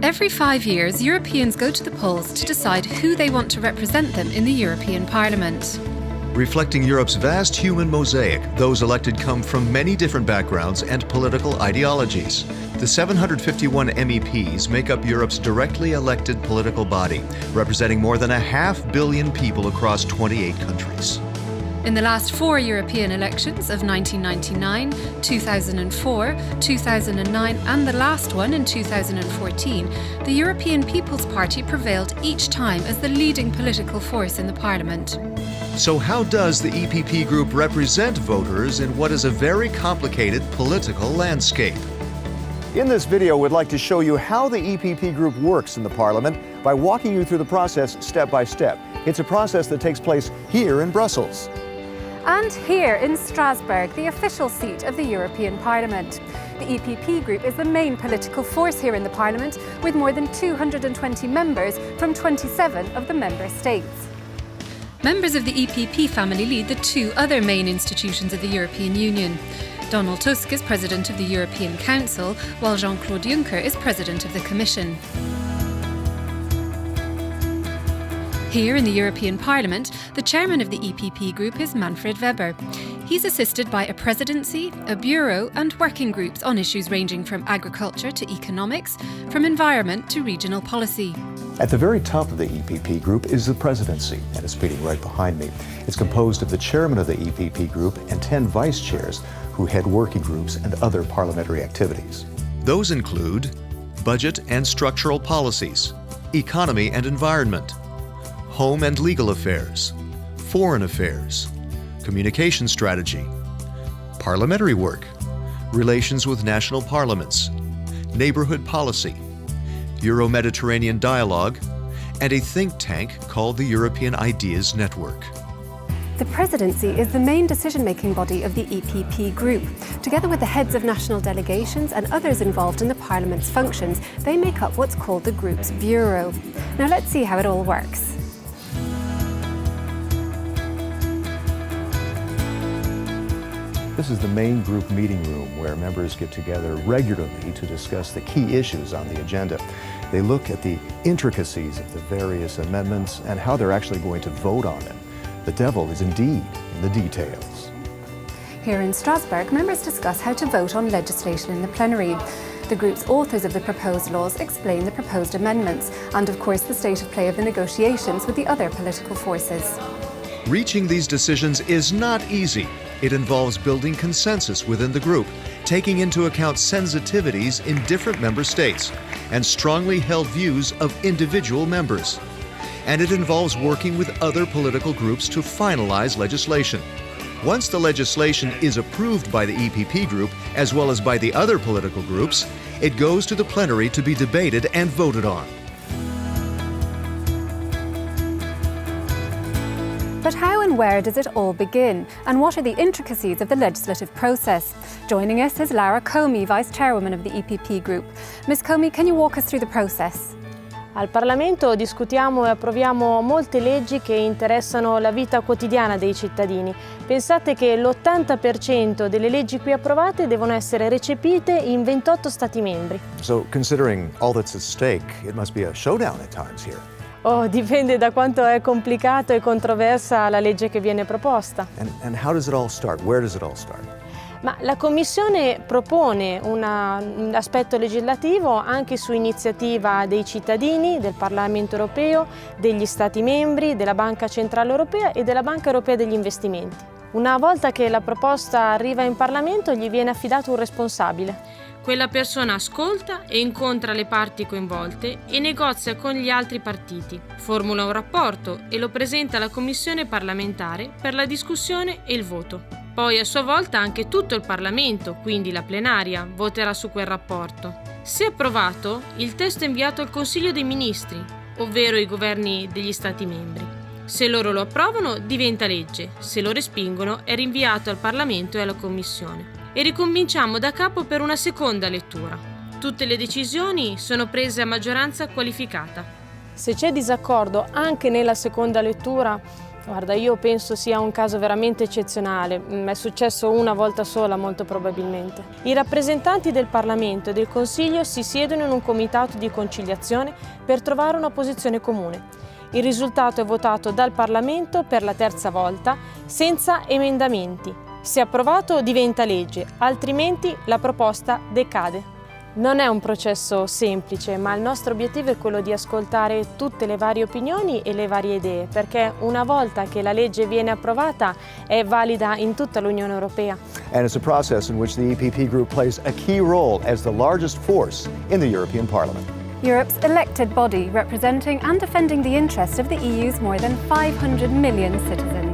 Every 5 years, Europeans go to the polls to decide who they want to represent them in the European Parliament. Reflecting Europe's vast human mosaic, those elected come from many different backgrounds and political ideologies. The 751 MEPs make up Europe's directly elected political body, representing more than 500 million people across 28 countries. In the last 4 European elections of 1999, 2004, 2009 and the last one in 2014, the European People's Party prevailed each time as the leading political force in the Parliament. So how does the EPP group represent voters in what is a very complicated political landscape? In this video, we'd like to show you how the EPP group works in the Parliament by walking you through the process step by step. It's a process that takes place here in Brussels. And here in Strasbourg, the official seat of the European Parliament. The EPP group is the main political force here in the Parliament, with more than 220 members from 27 of the member states. Members of the EPP family lead the 2 other main institutions of the European Union. Donald Tusk is President of the European Council, while Jean-Claude Juncker is President of the Commission. Here in the European Parliament, the chairman of the EPP group is Manfred Weber. He's assisted by a presidency, a bureau and working groups on issues ranging from agriculture to economics, from environment to regional policy. At the very top of the EPP group is the presidency, and it's meeting right behind me. It's composed of the chairman of the EPP group and 10 vice chairs who head working groups and other parliamentary activities. Those include budget and structural policies, economy and environment, home and legal affairs, foreign affairs, communication strategy, parliamentary work, relations with national parliaments, neighborhood policy, Euro-Mediterranean dialogue, and a think tank called the European Ideas Network. The presidency is the main decision-making body of the EPP group. Together with the heads of national delegations and others involved in the Parliament's functions, they make up what's called the group's bureau. Now let's see how it all works. This is the main group meeting room where members get together regularly to discuss the key issues on the agenda. They look at the intricacies of the various amendments and how they're actually going to vote on them. The devil is indeed in the details. Here in Strasbourg, members discuss how to vote on legislation in the plenary. The group's authors of the proposed laws explain the proposed amendments and, of course, the state of play of the negotiations with the other political forces. Reaching these decisions is not easy. It involves building consensus within the group, taking into account sensitivities in different member states, and strongly held views of individual members. And it involves working with other political groups to finalize legislation. Once the legislation is approved by the EPP group, as well as by the other political groups, it goes to the plenary to be debated and voted on. But how and where does it all begin? And what are the intricacies of the legislative process? Joining us is Lara Comey, Vice Chairwoman of the EPP Group. Ms. Comey, can you walk us through the process? Al Parlamento discutiamo e approviamo molte leggi che interessano la vita quotidiana dei cittadini. Pensate che l'80% delle leggi qui approvate devono essere recepite in 28 Stati membri. So, considering all that's at stake, it must be a showdown at times here. Oh, dipende da quanto è complicato e controversa la legge che viene proposta. And how does it all start? Where does it all start? Ma la Commissione propone un aspetto legislativo anche su iniziativa dei cittadini, del Parlamento Europeo, degli Stati membri, della Banca Centrale Europea e della Banca Europea degli Investimenti. Una volta che la proposta arriva in Parlamento gli viene affidato un responsabile. Quella persona ascolta e incontra le parti coinvolte e negozia con gli altri partiti, formula un rapporto e lo presenta alla Commissione parlamentare per la discussione e il voto. Poi a sua volta anche tutto il Parlamento, quindi la plenaria, voterà su quel rapporto. Se approvato, il testo è inviato al Consiglio dei Ministri, ovvero i governi degli Stati membri. Se loro lo approvano, diventa legge, se lo respingono è rinviato al Parlamento e alla Commissione. E ricominciamo da capo per una seconda lettura. Tutte le decisioni sono prese a maggioranza qualificata. Se c'è disaccordo anche nella seconda lettura, Guarda, io penso sia un caso veramente eccezionale, è successo una volta sola molto probabilmente. I rappresentanti del Parlamento e del Consiglio si siedono in un comitato di conciliazione per trovare una posizione comune. Il risultato è votato dal Parlamento per la terza volta, senza emendamenti. Se approvato diventa legge, altrimenti la proposta decade. Non è un processo semplice, ma il nostro obiettivo è quello di ascoltare tutte le varie opinioni e le varie idee, perché una volta che la legge viene approvata è valida in tutta l'Unione Europea. And it's a process in which the EPP Group plays a key role as the largest force in the European Parliament. Europe's elected body representing and defending the interests of the EU's more than 500 million citizens.